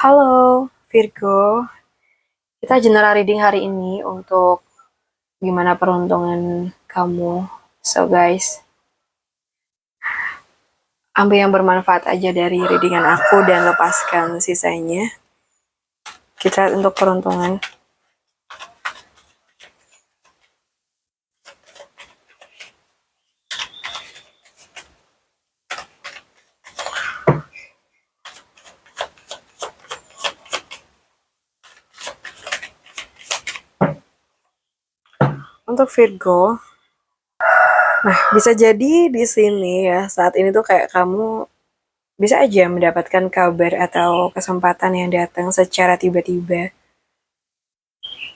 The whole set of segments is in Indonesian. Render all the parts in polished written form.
Halo Virgo, kita general reading hari ini untuk gimana peruntungan kamu. So guys, ambil yang bermanfaat aja dari readingan aku dan lepaskan sisanya. Kita lihat untuk peruntungan. Untuk Virgo, nah bisa jadi di sini ya saat ini tuh kayak kamu bisa aja mendapatkan kabar atau kesempatan yang datang secara tiba-tiba.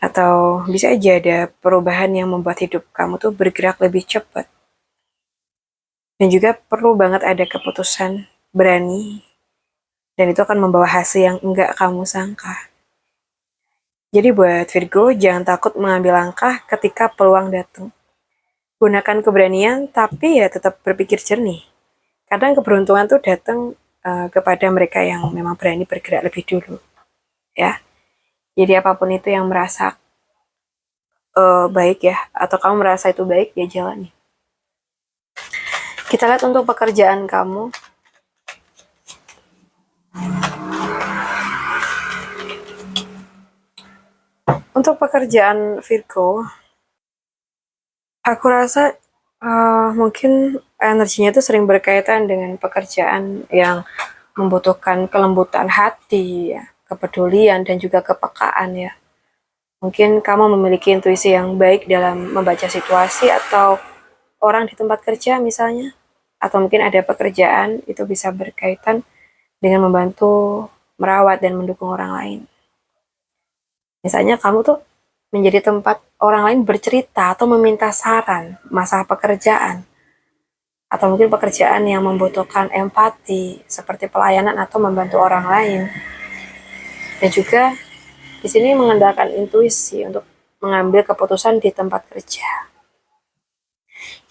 Atau bisa aja ada perubahan yang membuat hidup kamu tuh bergerak lebih cepat. Dan juga perlu banget ada keputusan berani. Dan itu akan membawa hasil yang enggak kamu sangka. Jadi buat Virgo, jangan takut mengambil langkah ketika peluang datang. Gunakan keberanian, tapi ya tetap berpikir jernih. Kadang keberuntungan tuh datang kepada mereka yang memang berani bergerak lebih dulu. Ya, jadi apapun itu yang merasa baik ya, atau kamu merasa itu baik, ya jalani. Kita lihat untuk pekerjaan kamu. Untuk pekerjaan Virgo, aku rasa mungkin energinya itu sering berkaitan dengan pekerjaan yang membutuhkan kelembutan hati, ya, kepedulian, dan juga kepekaan ya. Mungkin kamu memiliki intuisi yang baik dalam membaca situasi atau orang di tempat kerja misalnya. Atau mungkin ada pekerjaan itu bisa berkaitan dengan membantu merawat dan mendukung orang lain. Misalnya kamu tuh menjadi tempat orang lain bercerita atau meminta saran masalah pekerjaan. Atau mungkin pekerjaan yang membutuhkan empati, seperti pelayanan atau membantu orang lain. Dan juga di sini mengandalkan intuisi untuk mengambil keputusan di tempat kerja.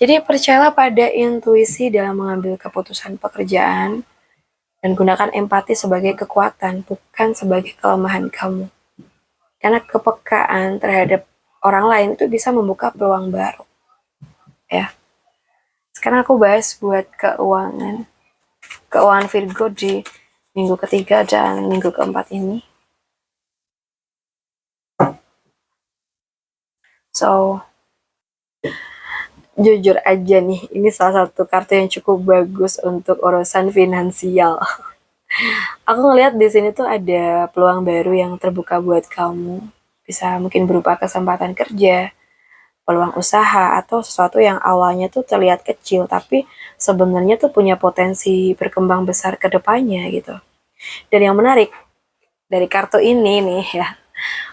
Jadi percayalah pada intuisi dalam mengambil keputusan pekerjaan dan gunakan empati sebagai kekuatan, bukan sebagai kelemahan kamu. Karena kepekaan terhadap orang lain itu bisa membuka peluang baru. Ya. Sekarang aku bahas buat keuangan. Keuangan Virgo di minggu ketiga dan minggu keempat ini. So, jujur aja nih, ini salah satu kartu yang cukup bagus untuk urusan finansial. Aku ngelihat di sini tuh ada peluang baru yang terbuka buat kamu. Bisa mungkin berupa kesempatan kerja, peluang usaha, atau sesuatu yang awalnya tuh terlihat kecil, tapi sebenarnya tuh punya potensi berkembang besar ke depannya gitu. Dan yang menarik, dari kartu ini nih ya,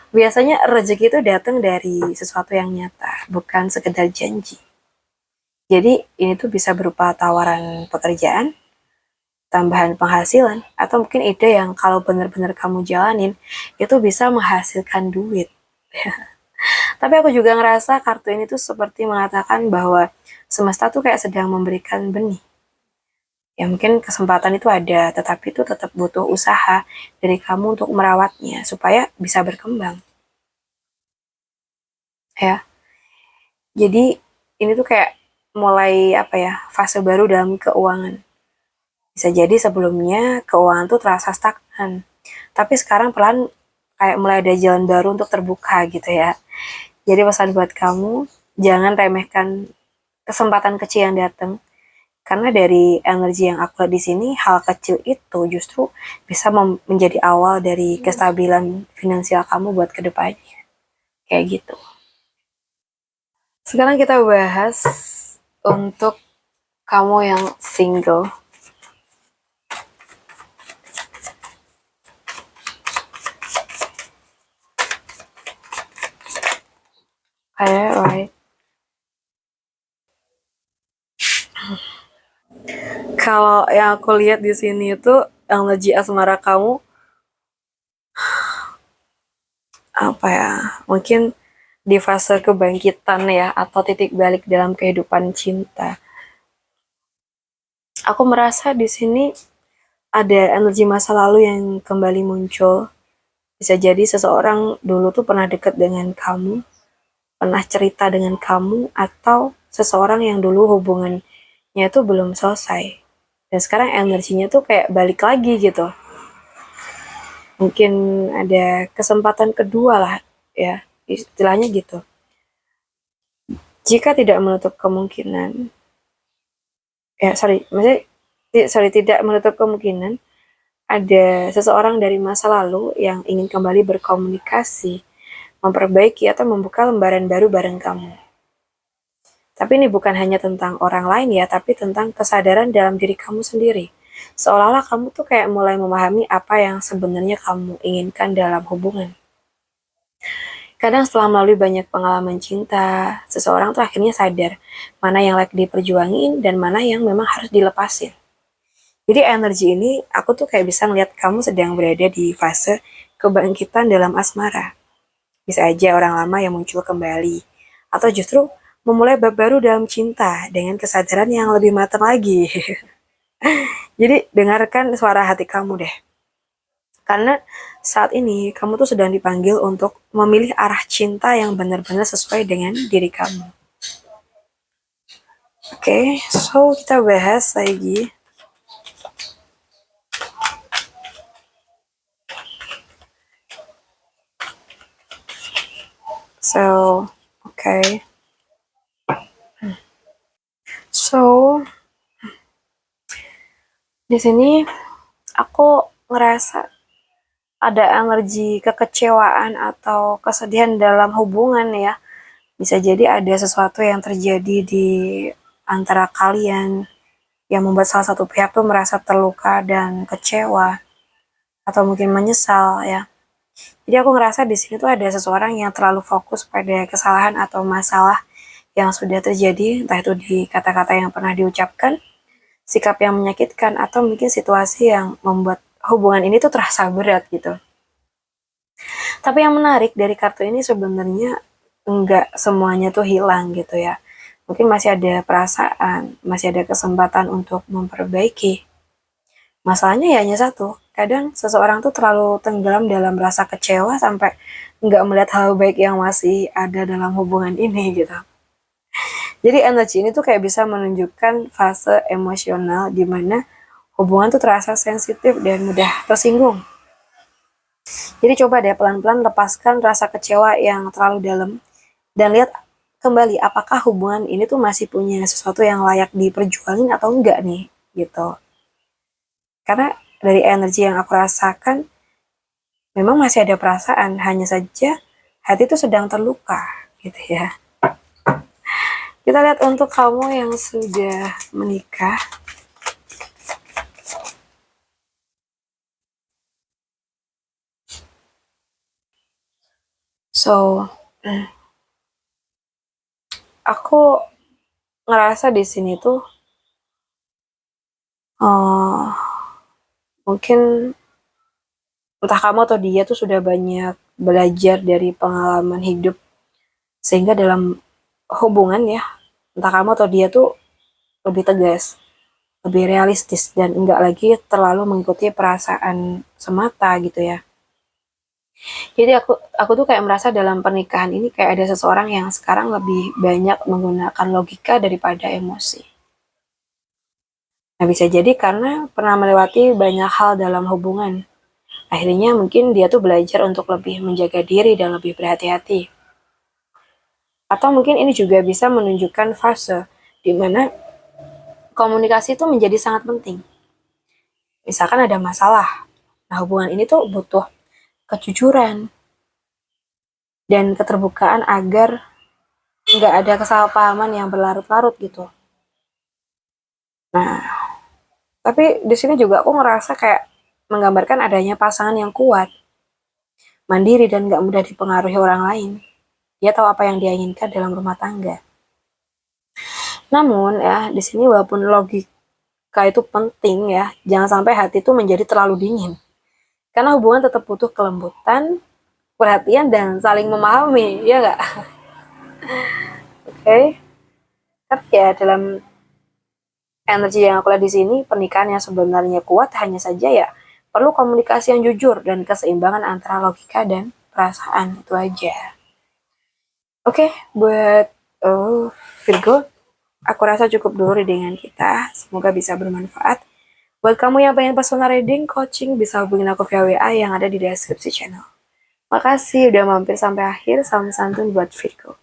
biasanya rezeki itu datang dari sesuatu yang nyata, bukan sekedar janji. Jadi ini tuh bisa berupa tawaran pekerjaan, tambahan penghasilan, atau mungkin ide yang kalau benar-benar kamu jalanin, itu bisa menghasilkan duit. Tapi aku juga ngerasa kartu ini tuh seperti mengatakan bahwa semesta tuh kayak sedang memberikan benih. Ya mungkin kesempatan itu ada, tetapi itu tetap butuh usaha dari kamu untuk merawatnya supaya bisa berkembang. Ya, jadi ini tuh kayak mulai apa ya, fase baru dalam keuangan. Bisa jadi sebelumnya keuangan tuh terasa stagnan, tapi sekarang pelan kayak mulai ada jalan baru untuk terbuka gitu ya. Jadi pesan buat kamu, jangan remehkan kesempatan kecil yang datang. Karena dari energi yang aku lihat di sini, hal kecil itu justru bisa menjadi awal dari kestabilan finansial kamu buat kedepannya. Kayak gitu. Sekarang kita bahas untuk kamu yang single. Right. Kalau yang aku lihat di sini itu energi asmara kamu apa ya? Mungkin di fase kebangkitan ya atau titik balik dalam kehidupan cinta. Aku merasa di sini ada energi masa lalu yang kembali muncul. Bisa jadi seseorang dulu tuh pernah dekat dengan kamu, pernah cerita dengan kamu, atau seseorang yang dulu hubungannya tuh belum selesai. Dan sekarang energinya tuh kayak balik lagi gitu. Mungkin ada kesempatan kedua lah, ya, istilahnya gitu. Jika tidak menutup kemungkinan, tidak menutup kemungkinan ada seseorang dari masa lalu yang ingin kembali berkomunikasi, memperbaiki atau membuka lembaran baru bareng kamu. Tapi ini bukan hanya tentang orang lain ya, tapi tentang kesadaran dalam diri kamu sendiri. Seolah-olah kamu tuh kayak mulai memahami apa yang sebenarnya kamu inginkan dalam hubungan. Kadang setelah melalui banyak pengalaman cinta, seseorang tuh akhirnya sadar mana yang layak diperjuangin dan mana yang memang harus dilepasin. Jadi energi ini aku tuh kayak bisa ngeliat kamu sedang berada di fase kebangkitan dalam asmara. Bisa aja orang lama yang muncul kembali. Atau justru memulai bab baru dalam cinta dengan kesadaran yang lebih matang lagi. Jadi dengarkan suara hati kamu deh. Karena saat ini kamu tuh sedang dipanggil untuk memilih arah cinta yang benar-benar sesuai dengan diri kamu. Oke, so kita bahas lagi. So, okay. So, di sini aku ngerasa ada energi kekecewaan atau kesedihan dalam hubungan ya. Bisa jadi ada sesuatu yang terjadi di antara kalian yang membuat salah satu pihak tuh merasa terluka dan kecewa atau mungkin menyesal ya. Jadi aku ngerasa di sini tuh ada seseorang yang terlalu fokus pada kesalahan atau masalah yang sudah terjadi, entah itu di kata-kata yang pernah diucapkan, sikap yang menyakitkan, atau mungkin situasi yang membuat hubungan ini tuh terasa berat gitu. Tapi yang menarik dari kartu ini sebenarnya enggak semuanya tuh hilang gitu ya. Mungkin masih ada perasaan, masih ada kesempatan untuk memperbaiki. Masalahnya ya hanya satu, kadang seseorang tuh terlalu tenggelam dalam rasa kecewa sampai nggak melihat hal baik yang masih ada dalam hubungan ini gitu. Jadi energi ini tuh kayak bisa menunjukkan fase emosional di mana hubungan tuh terasa sensitif dan mudah tersinggung. Jadi coba deh pelan-pelan lepaskan rasa kecewa yang terlalu dalam dan lihat kembali apakah hubungan ini tuh masih punya sesuatu yang layak diperjuangin atau enggak nih gitu. Karena dari energi yang aku rasakan memang masih ada perasaan, hanya saja hati itu sedang terluka gitu ya. Kita lihat untuk kamu yang sudah menikah. So, aku ngerasa di sini tuh mungkin entah kamu atau dia tuh sudah banyak belajar dari pengalaman hidup sehingga dalam hubungan ya, entah kamu atau dia tuh lebih tegas, lebih realistis dan enggak lagi terlalu mengikuti perasaan semata gitu ya. Jadi aku tuh kayak merasa dalam pernikahan ini kayak ada seseorang yang sekarang lebih banyak menggunakan logika daripada emosi. Nah bisa jadi karena pernah melewati banyak hal dalam hubungan. Akhirnya mungkin dia tuh belajar untuk lebih menjaga diri dan lebih berhati-hati. Atau mungkin ini juga bisa menunjukkan fase di mana komunikasi itu menjadi sangat penting. Misalkan ada masalah, nah hubungan ini tuh butuh kejujuran dan keterbukaan agar nggak ada kesalahpahaman yang berlarut-larut gitu. Nah, tapi di sini juga aku ngerasa kayak menggambarkan adanya pasangan yang kuat, mandiri dan nggak mudah dipengaruhi orang lain. Dia tahu apa yang dia inginkan dalam rumah tangga. Namun ya, di sini walaupun logika itu penting ya, jangan sampai hati itu menjadi terlalu dingin. Karena hubungan tetap butuh kelembutan, perhatian, dan saling memahami, ya nggak? Oke? Okay? Tapi ya dalam Energi yang aku lihat di sini, pernikahan yang sebenarnya kuat hanya saja ya perlu komunikasi yang jujur dan keseimbangan antara logika dan perasaan, itu aja. Oke, buat Virgo, aku rasa cukup dulu readingan kita. Semoga bisa bermanfaat. Buat kamu yang pengen personal reading, coaching, bisa hubungin aku via WA yang ada di deskripsi channel. Makasih udah mampir sampai akhir. Salam santun buat Virgo.